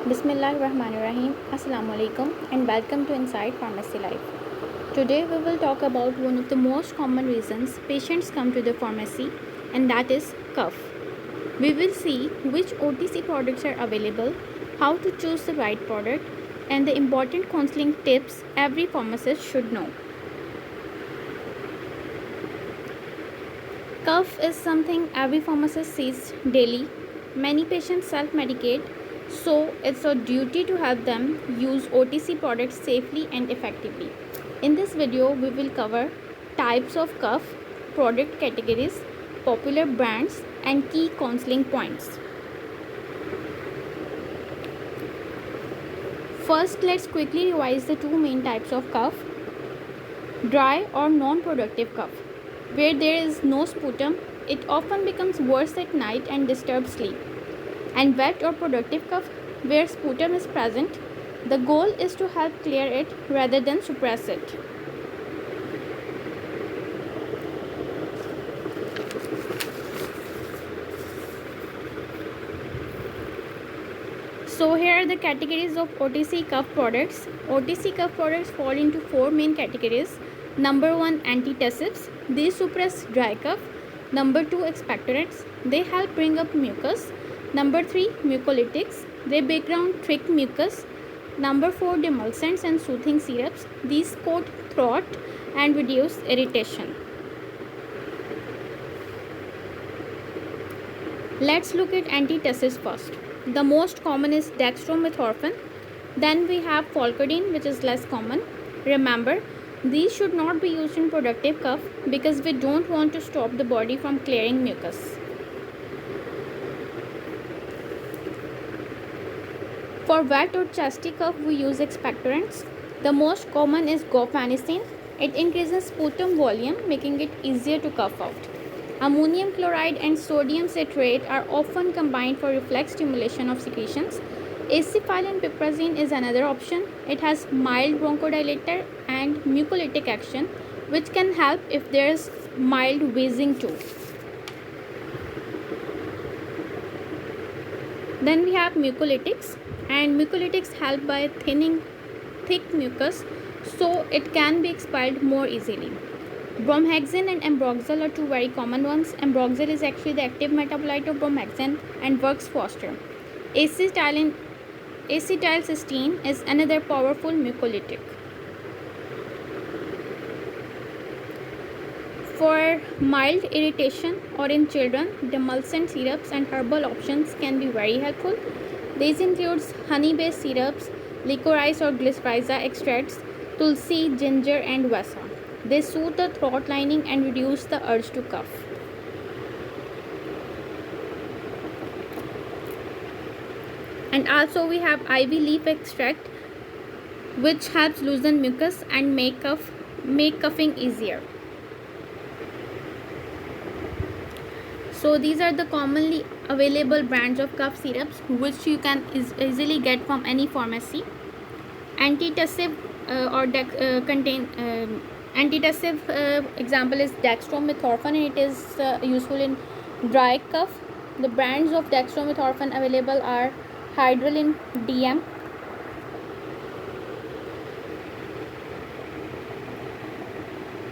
Bismillahirrahmanirrahim. Assalamu alaikum and welcome to Inside Pharmacy Life. Today we will talk about one of the most common reasons patients come to the pharmacy, and that is cough. We will see which OTC products are available, how to choose the right product, and the important counseling tips every pharmacist should know. Cough is something every pharmacist sees daily. Many patients self-medicate, so it's our duty to help them use OTC products safely and effectively. In this video, we will cover types of cough, product categories, popular brands, and key counseling points. First, let's quickly revise the two main types of cough: dry or non-productive cough. Where there is no sputum, it often becomes worse at night and disturbs sleep. And wet or productive cough, where sputum is present, the goal is to help clear it rather than suppress it. So here are the categories of OTC cough products. OTC cough products fall into four main categories. Number 1, antitussives. These suppress dry cough. Number 2, expectorants. They help bring up mucus. Number 3, mucolytics. They break down thick mucus. Number 4, demulcents and soothing syrups. These coat throat and reduce irritation. Let's look at antitussives first. The most common is dextromethorphan. Then we have folcodine, which is less common. Remember, these should not be used in productive cough because we don't want to stop the body from clearing mucus. For wet or chesty cough, we use expectorants. The most common is guaifenesin. It increases sputum volume, making it easier to cough out. Ammonium chloride and sodium citrate are often combined for reflex stimulation of secretions. Acefylline piperazine is another option. It has mild bronchodilator and mucolytic action, which can help if there is mild wheezing too. Then we have mucolytics, and mucolytics help by thinning thick mucus so it can be expelled more easily. Bromhexin and ambroxol are two very common ones. Ambroxol is actually the active metabolite of bromhexin and works faster. Acetylcysteine is another powerful mucolytic. For mild irritation or in children, demulcent syrups and herbal options can be very helpful. These includes honey-based syrups, licorice or glycyrrhiza extracts, tulsi, ginger, and vasa. They soothe the throat lining and reduce the urge to cough. And also we have ivy leaf extract, which helps loosen mucus and make coughing easier. So these are the commonly available brands of cough syrups which you can easily get from any pharmacy. Antitussive example is dextromethorphan, and it is useful in dry cough. The brands of dextromethorphan available are Hydralin DM,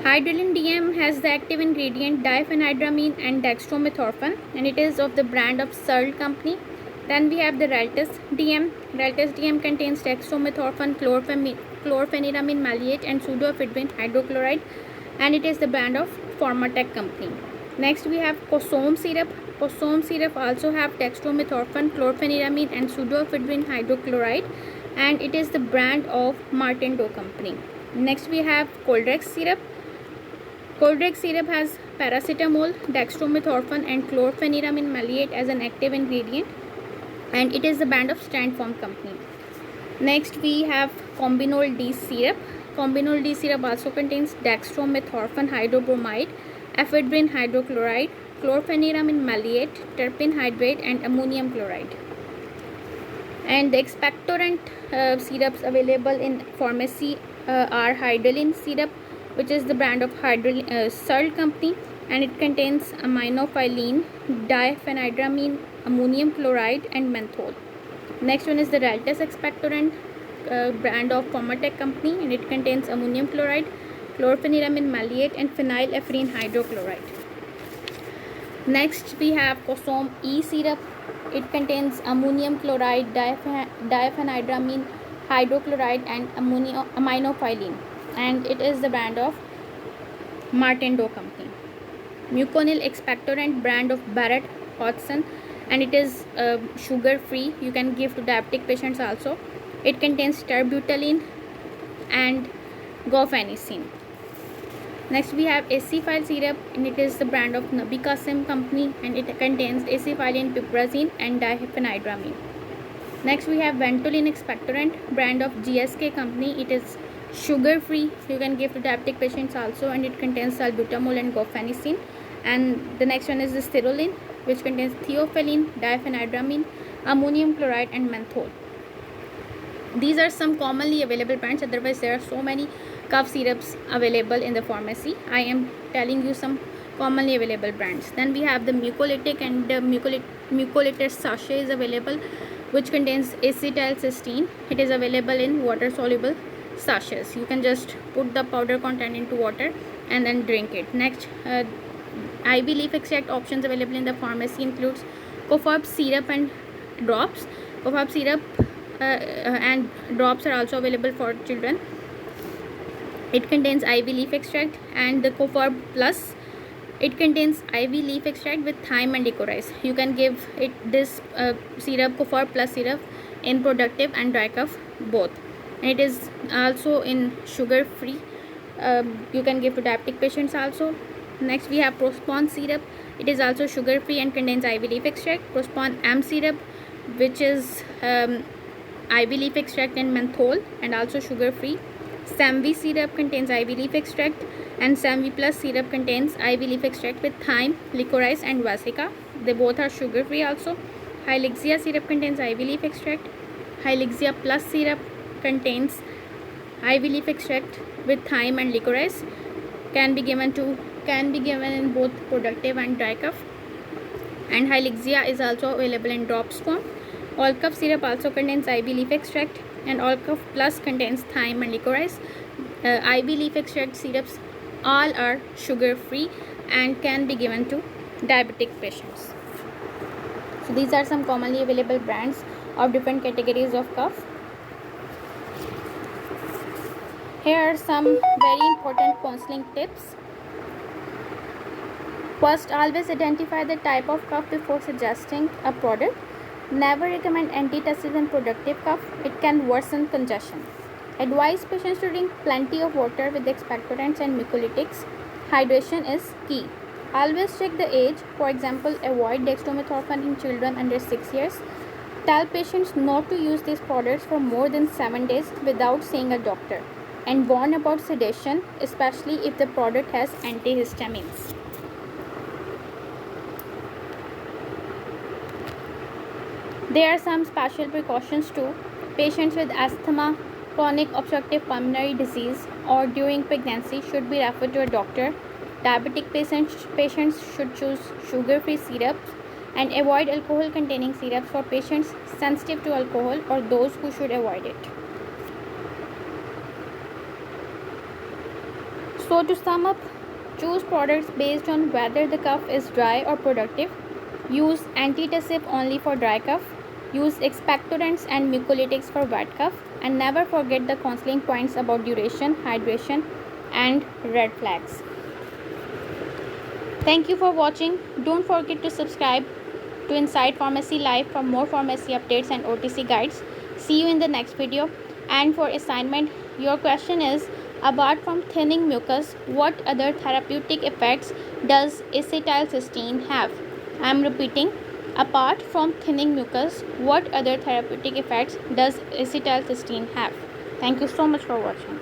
Hydralin DM has the active ingredient diphenhydramine and dextromethorphan, and it is of the brand of Searle company. Then we have the Reltus DM. Reltus DM contains dextromethorphan, chlorpheniramine maleate, and pseudoephedrine hydrochloride, and it is the brand of Pharmatech company. Next we have Cosom syrup. Cosom syrup also have dextromethorphan, chlorpheniramine, and pseudoephedrine hydrochloride, and it is the brand of Martin Doe company. Next we have Coldrex syrup. Coldrex syrup has paracetamol, dextromethorphan, and chlorpheniramine maleate as an active ingredient, and it is the brand of Standform company. Next we have Combinol D syrup. Combinol D syrup also contains dextromethorphan hydrobromide, ephedrine hydrochloride, chlorpheniramine maleate, terpene hydrate, and ammonium chloride. And the expectorant syrups available in pharmacy are Hydralin syrup, which is the brand of Searle company, and it contains aminophyllene, diphenhydramine, ammonium chloride, and menthol. Next one is the Reltus expectorant, brand of Pharmatech company, and it contains ammonium chloride, chlorpheniramine maleate, and phenylephrine hydrochloride. Next we have Cosom E syrup. It contains ammonium chloride, diphenhydramine hydrochloride, and aminophyllene, and it is the brand of Martin Doe company. Muconil expectorant, brand of Barrett Hodgson, and it is sugar free. You can give to diabetic patients also. It contains terbutaline and guaifenesin. Next we have acefylline syrup, and it is the brand of Nabikasim company, and it contains acefylline, piperazine, and diphenhydramine. Next we have Ventolin expectorant, brand of GSK company. It is sugar free. You can give to diabetic patients also, and it contains salbutamol and guaifenesin. And the next one is the sterolin, which contains theophylline, diphenhydramine, ammonium chloride, and menthol. These are some commonly available brands. Otherwise there are so many cough syrups available in the pharmacy. I am telling you some commonly available brands. Then we have the mucolytic, and the mucolytic sachet is available, which contains acetylcysteine. It is available in water soluble sachets. You can just put the powder content into water and then drink it. Next, IV leaf extract options available in the pharmacy includes cough syrup and drops. Cough syrup and drops are also available for children. It contains IV leaf extract, and the cough plus, it contains IV leaf extract with thyme and licorice. You can give it this syrup, cough plus syrup, in productive and dry cough both. And it is also in sugar free. You can give to diabetic patients also. Next we have Prospon syrup. It is also sugar free and contains IV leaf extract. Prospon M syrup, which is IV leaf extract and menthol, and also sugar free. Samvi syrup contains IV leaf extract, and Samvi plus syrup contains IV leaf extract with thyme, licorice, and vasica. They both are sugar free also. Hylixia syrup contains IV leaf extract. Hylixia plus syrup contains IV leaf extract with thyme and licorice. Can be given in both productive and dry cough. And Hylixia is also available in drops form. All cough syrup also contains IV leaf extract, and all cough plus contains thyme and licorice. IV leaf extract syrups all are sugar free and can be given to diabetic patients. So these are some commonly available brands of different categories of cough. Here are some very important counseling tips. First, always identify the type of cough before suggesting a product. Never recommend antitussives in productive cough. It can worsen congestion. Advise patients to drink plenty of water with expectorants and mucolytics. Hydration is key. Always check the age. For example, avoid dextromethorphan in children under 6 years. Tell patients not to use these products for more than 7 days without seeing a doctor. And warn about sedation, especially if the product has antihistamines. There are some special precautions too. Patients with asthma, chronic obstructive pulmonary disease, or during pregnancy should be referred to a doctor. Diabetic patients should choose sugar-free syrups and avoid alcohol-containing syrups for patients sensitive to alcohol or those who should avoid it. So to sum up, choose products based on whether the cough is dry or productive. Use antitussive only for dry cough. Use expectorants and mucolytics for wet cough, and never forget the counseling points about duration, hydration, and red flags. Thank you for watching. Don't forget to subscribe to Inside Pharmacy Live for more pharmacy updates and OTC guides. See you in the next video. And for assignment, your question is, apart from thinning mucus, what other therapeutic effects does acetylcysteine have? I am repeating. Apart from thinning mucus, what other therapeutic effects does acetylcysteine have? Thank you so much for watching.